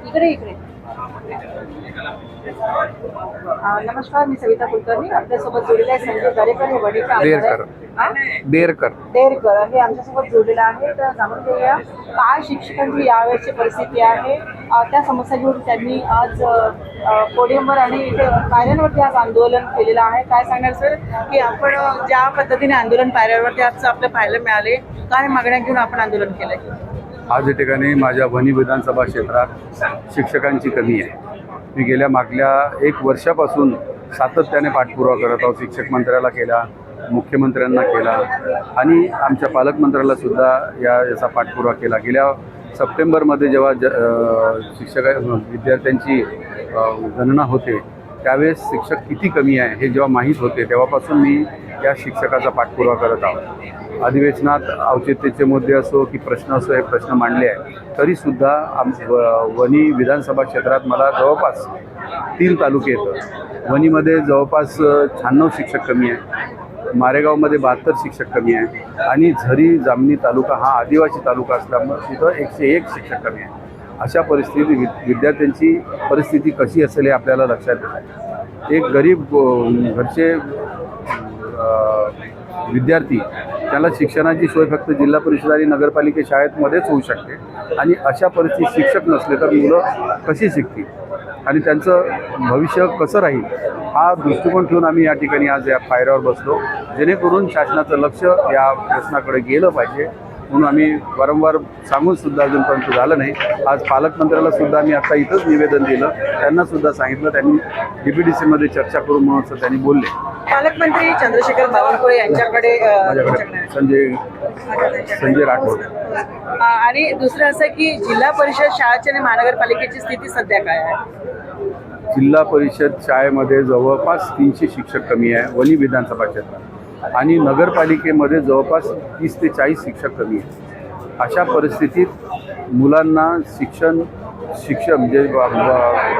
इकडे इकडे नमस्कार, मी सविता कुलकर्णी. आपल्यासोबत जोडलेला आहे संजय दरेकर, हे वडील देरकर हे आमच्यासोबत जोडलेलं आहे. तर जाणून घेऊया काय शिक्षकांची यावेळेची परिस्थिती आहे. त्या समस्या घेऊन त्यांनी आज पोडियमवर आणि इथे पायऱ्यांवरती आज आंदोलन केलेलं आहे. काय सांगणार सर, की आपण ज्या पद्धतीने आंदोलन पायऱ्यांवरती आज आपलं पाहायला मिळाले, काय मागण्या घेऊन आपण आंदोलन केलंय? आज या ठिकाणी माझ्या वणी विधानसभा क्षेत्रात शिक्षकांची कमी आहे. मी गेल्या मागल्या 1 वर्षापासून सातत्याने पाठपुरावा करत आहोत. शिक्षक मंत्र्याला केला, मुख्यमंत्र्यांना केला आणि आमच्या पालकमंत्र्याला सुद्धा याचा पाठपुरावा केला. गेल्या सप्टेंबरमध्ये जेव्हा विद्यार्थ्यांची गणना होते त्यावेळेस शिक्षक किती कमी आहे हे जेव्हा माहीत होते तेव्हापासून मी या शिक्षकाचा पाठपुरावा करत आहोत. अधिवेशनात औचित्याचे मुद्दे असो की प्रश्न असो, हे प्रश्न मांडले आहे. तरीसुद्धा वणी विधानसभा क्षेत्रात मला जवळपास 3 तालुके येतात. वणीमध्ये जवळपास 96 शिक्षक कमी आहे, मारेगावमध्ये 72 शिक्षक कमी आहे आणि झरी जामणी तालुका हा आदिवासी तालुका असल्यामुळे तिथं 101 शिक्षक कमी आहे. अशा परिस्थितीत विद्यार्थ्यांची परिस्थिती कशी असेल हे आपल्याला लक्षात येतं. एक गरीब घरचे विद्यार्थी त्याला शिक्षणाची सोय फक्त जिल्हा परिषद आणि नगरपालिका शाळेमध्येच होऊ शकते आणि अशा परिस्थितीत शिक्षक नसले तर मुलं कशी शिकतील आणि त्यांचं भविष्य कसं राहील हा दृष्टिकोन ठेवून आम्ही या ठिकाणी आज या पायऱ्यावर बसलो, जेणेकरून शासनाचं लक्ष या प्रश्नाकडे गेलं पाहिजे. म्हणून आम्ही वारंवार सांगून सुद्धा अजूनपर्यंत झालं नाही. आज पालकमंत्र्याला सुद्धा आम्ही आता इथंच निवेदन दिलं, त्यांना सुद्धा सांगितलं, त्यांनी DPDCमध्ये चर्चा करू म्हणून असं त्यांनी बोलले. पालकमंत्री चंद्रशेखर बावनकुळे यांच्याकडे संजय राठोड. आणि दुसरं असं की जिल्हा परिषद शाळेची आणि महानगरपालिकेची स्थिती सध्या काय आहे? जिल्हा परिषद शाळेमध्ये जवळपास 300 शिक्षक कमी आहे वणी विधानसभा क्षेत्रात आणि नगरपालिकेमध्ये जवळपास 30 ते 40 शिक्षक कमी आहे. अशा परिस्थितीत मुलांना शिक्षण म्हणजे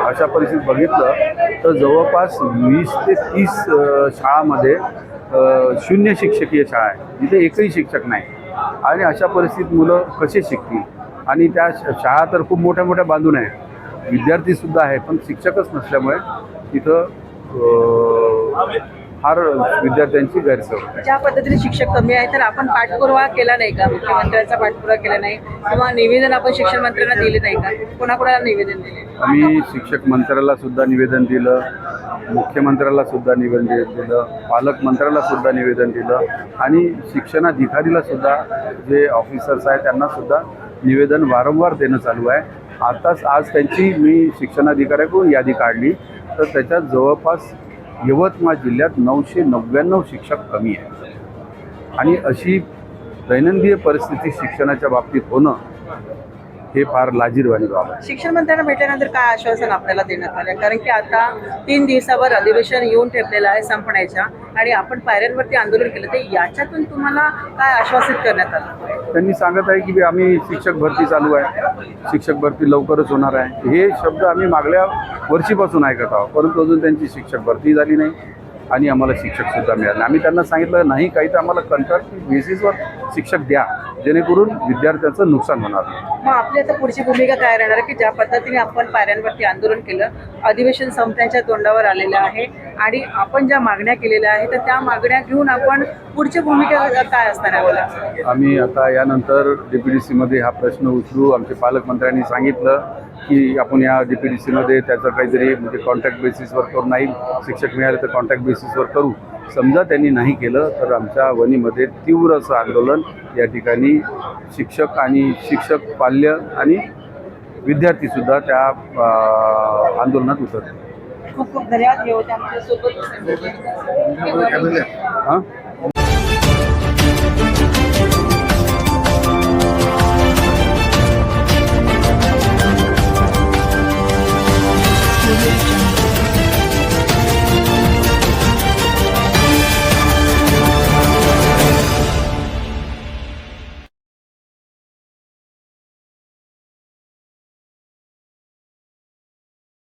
अशा परिस्थितीत बघितलं तर जवळपास 20 ते 30 शाळांमध्ये 0 शिक्षकीय शाळा आहे, जिथे एकही शिक्षक नाही. आणि अशा परिस्थितीत मुलं कसे शिकतील? आणि त्या शाळा तर खूप मोठ्या मोठ्या बांधून आहेत, विद्यार्थीसुद्धा आहे, पण शिक्षकच नसल्यामुळे तिथं फार विद्यार्थ्यांची गैरसोय. ज्या पद्धतीने शिक्षक कमी आहे तर आपण पाठपुरावा केला नाही का? मुख्यमंत्र्यांचा पाठपुरावा केला नाही किंवा निवेदन आपण शिक्षण मंत्र्यांना दिले नाही का? कोणाकोणाला निवेदन दिले? आम्ही शिक्षक मंत्र्याला सुद्धा निवेदन दिलं, मुख्यमंत्र्याला सुद्धा निवेदन दिलं, पालकमंत्र्याला सुद्धा निवेदन दिलं आणि शिक्षणाधिकारीला सुद्धा जे ऑफिसर्स आहेत त्यांना सुद्धा निवेदन वारंवार देणं चालू आहे. आज त्यांची मी शिक्षणाधिकाऱ्याकडून यादी काढली तर त्याच्यात जवळपास यवतमाळ जिल्ह्यात 999 शिक्षक कमी आहे आणि अशी दैनंदिन परिस्थिती शिक्षणाच्या बाबतीत होणं हे फार लाजिरवाणी बाब आहे. शिक्षण मंत्र्यांना भेटल्यानंतर काय आश्वासन आपल्याला देण्यात आलं? कारण की आता 3 दिवसावर अधिवेशन येऊन ठेवलेलं आहे संपण्याच्या आणि आपण पायऱ्यांवरती आंदोलन केलं, तर याच्यातून तुम्हाला काय आश्वासित करण्यात आलं? त्यांनी सांगत आहे की आम्ही शिक्षक भरती चालू आहे, शिक्षक भरती लवकरच होणार आहे, हे शब्द आम्ही मागल्या वर्षीपासून ऐकत आहोत, परंतु अजून त्यांची शिक्षक भरती झाली नाही आणि आम्हाला शिक्षकसुद्धा मिळाले. आम्ही त्यांना सांगितलं नाही काही तर आम्हाला कॉन्ट्रॅक्ट बेसिसवर शिक्षक द्या, जेणेकरून विद्यार्थ्यांचं नुकसान होणार. मग आपली आता पुढची भूमिका काय राहणार की ज्या पद्धतीने आपण पायऱ्यांवरती आंदोलन केलं, अधिवेशन संपण्याच्या तोंडावर आलेलं आहे आणि आपण ज्या मागण्या केलेल्या आहेत तर त्या मागण्या घेऊन आपण पुढची भूमिका काय असणार आहे? आम्ही आता यानंतर DPDCमध्ये हा प्रश्न उचलू. आमचे पालकमंत्र्यांनी सांगितलं की आपण या DPDCमध्ये त्याचं काहीतरी म्हणजे कॉन्ट्रॅक्ट बेसिसवर करू, नाही शिक्षक मिळाले तर कॉन्ट्रॅक्ट बेसिसवर करू. समजा त्यांनी नाही केलं तर आमच्या वणीमध्ये तीव्र असं आंदोलन या ठिकाणी शिक्षक आणि शिक्षक पाल्य आणि विद्यार्थीसुद्धा त्या आंदोलनात उतरले. खूप खूप धन्यवाद. हे होते आमच्यासोबत. हां.